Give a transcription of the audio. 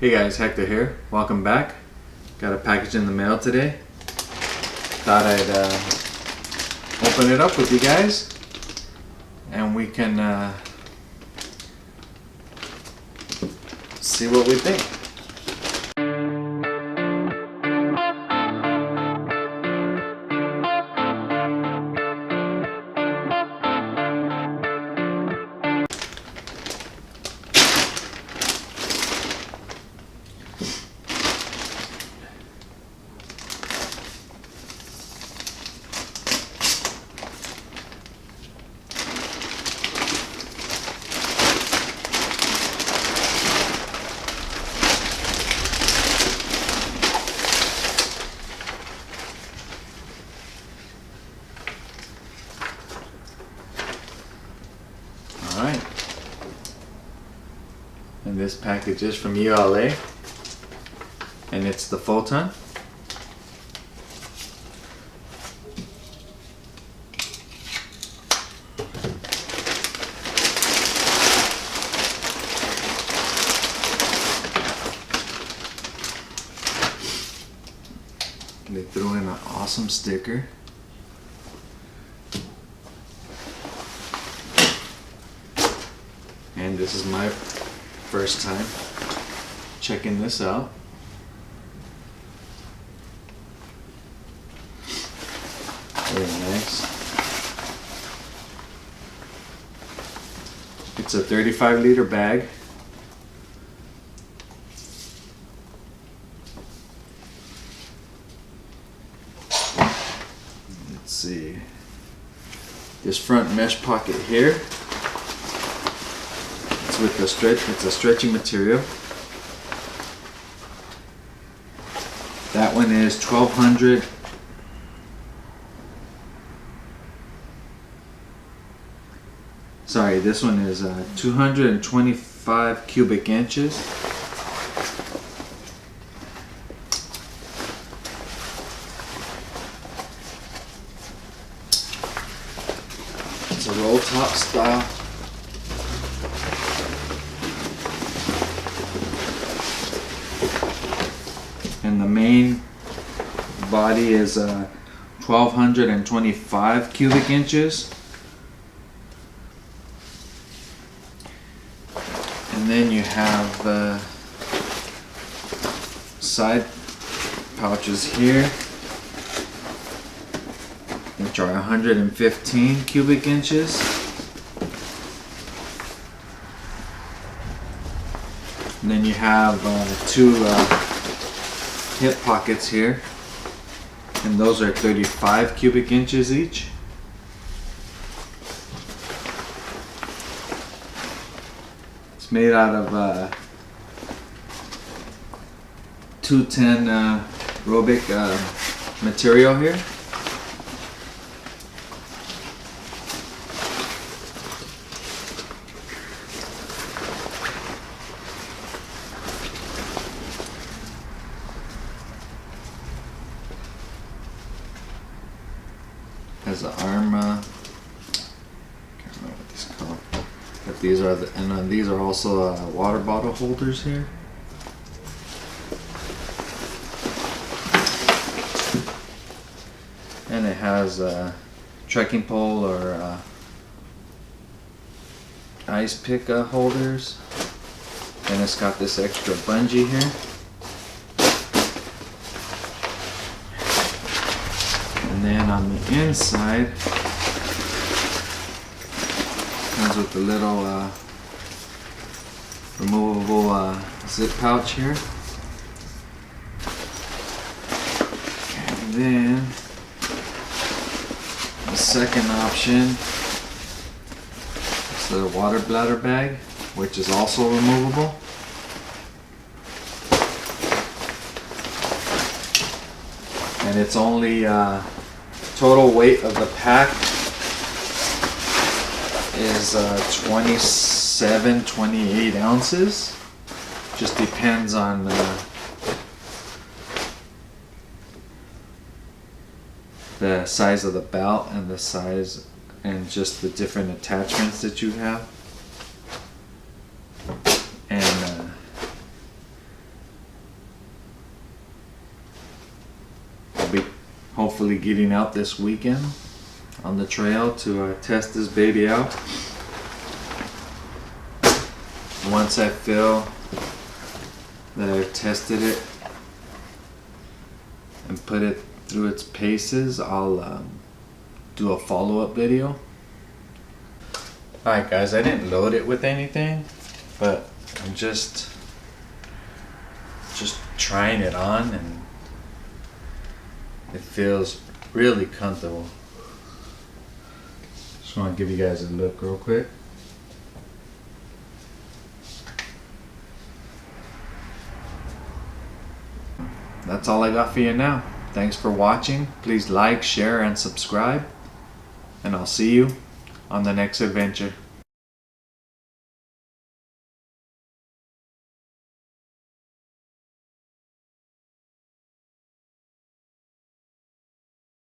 Hey guys, Hector here. Welcome back. Got a package in the mail today. Thought I'd open it up with you guys and we can see what we think. Alright, and this package is from ULA and it's the Photon. They threw in an awesome sticker. And this is my first time checking this out. Very nice. It's a 35-liter bag. Let's see. This front mesh pocket here. With the stretch, it's a stretchy material. That one is 1200. Sorry, this one is 225 cubic inches. It's a roll top style. And the main body is 1225 cubic inches. And then you have side pouches here, which are 115 cubic inches. And then you have two hip pockets here, and those are 35 cubic inches each. It's made out of 210 Robic material here. Has the arm, can't remember what these are called, but these are these are also water bottle holders here. And it has a trekking pole or ice pick holders, and it's got this extra bungee here. And then on the inside, comes with the little removable zip pouch here. And then the second option is the water bladder bag, which is also removable. And it's only total weight of the pack is 28 ounces. Just depends on the size of the belt and the size and just the different attachments that you have. And hopefully getting out this weekend on the trail to test this baby out. Once I feel that I've tested it and put it through its paces, I'll do a follow-up video. Alright guys, I didn't load it with anything, but I'm just trying it on, and it feels really comfortable. Just want to give you guys a look real quick. That's all I got for you now. Thanks for watching. Please like, share, and subscribe. And I'll see you on the next adventure.